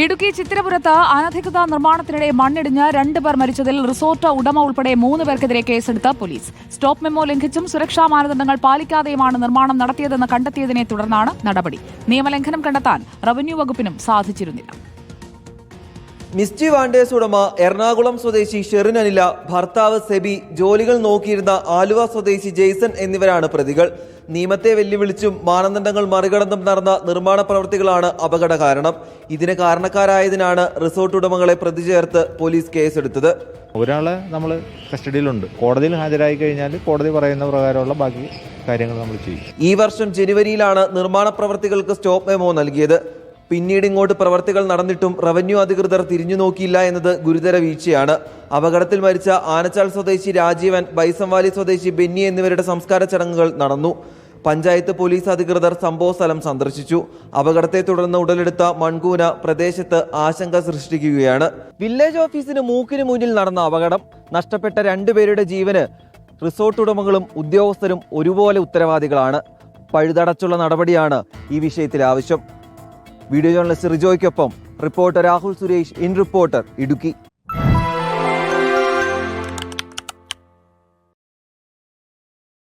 ഇടുക്കി ചിത്തിരപുരത്ത് അനധികൃത നിർമ്മാണത്തിനിടെ മണ്ണിടിഞ്ഞ് 2 പേർ മരിച്ചതിൽ റിസോർട്ട് ഉടമ ഉൾപ്പെടെ 3 പേർക്കെതിരെ കേസെടുത്ത പോലീസ്. സ്റ്റോപ്പ് മെമ്മോ ലംഘിച്ചും സുരക്ഷാ മാനദണ്ഡങ്ങൾ പാലിക്കാതെയുമാണ് നിർമ്മാണം നടത്തിയതെന്ന് കണ്ടെത്തിയതിനെ തുടർന്നാണ് നടപടി. നിയമലംഘനം കണ്ടെത്താൻ റവന്യൂ വകുപ്പിനും സാധിച്ചിരുന്നില്ല. മിസ്റ്റി വാണ്ടേഴ്സ് ഉടമ എറണാകുളം സ്വദേശി ഷെറിൻ അനില, ഭർത്താവ് സെബി, ജോലികൾ നോക്കിയിരുന്ന ആലുവ സ്വദേശി ജെയ്സൺ എന്നിവരാണ് പ്രതികൾ. നിയമത്തെ വെല്ലുവിളിച്ചും മാനദണ്ഡങ്ങൾ മറികടന്നും നടന്ന നിർമ്മാണ പ്രവൃത്തികളാണ് അപകട കാരണം. ഇതിന് കാരണക്കാരായതിനാണ് റിസോർട്ട് ഉടമകളെ പ്രതി ചേർത്ത് പോലീസ് കേസെടുത്തത്. ഒരാളെ നമ്മൾ കസ്റ്റഡിയിലുണ്ട്. കോടതിയിൽ ഹാജരായി കഴിഞ്ഞാൽ കോടതി പറയുന്ന പ്രകാരമുള്ള ബാക്കി കാര്യങ്ങൾ നമ്മൾ ചെയ്യും. ഈ വർഷം ജനുവരിയിലാണ് നിർമ്മാണ പ്രവൃത്തികൾക്ക് സ്റ്റോപ്പ് മെമ്മോ നൽകിയത്. പിന്നീട് ഇങ്ങോട്ട് പ്രവർത്തികൾ നടന്നിട്ടും റവന്യൂ അധികൃതർ തിരിഞ്ഞു നോക്കിയില്ല എന്നത് ഗുരുതര വീഴ്ചയാണ്. അപകടത്തിൽ മരിച്ച ആനച്ചാൽ സ്വദേശി രാജീവൻ, ബൈസംവാലി സ്വദേശി ബെന്നി എന്നിവരുടെ സംസ്കാര ചടങ്ങുകൾ നടന്നു. പഞ്ചായത്ത് പോലീസ് അധികൃതർ സംഭവ സ്ഥലം സന്ദർശിച്ചു. അപകടത്തെ തുടർന്ന് ഉടലെടുത്ത മൺകൂന പ്രദേശത്ത് ആശങ്ക സൃഷ്ടിക്കുകയാണ്. വില്ലേജ് ഓഫീസിന് മൂക്കിന് മുന്നിൽ നടന്ന അപകടം. നഷ്ടപ്പെട്ട 2 പേരുടെ ജീവന് റിസോർട്ട് ഉടമകളും ഉദ്യോഗസ്ഥരും ഒരുപോലെ ഉത്തരവാദികളാണ്. പഴുതടച്ചുള്ള നടപടിയാണ് ഈ വിഷയത്തിൽ ആവശ്യം. വീഡിയോ ജേർണലിസ്റ്റ് റിജോയ്ക്കൊപ്പം reporter Rahul Suresh, in reporter, Idukki.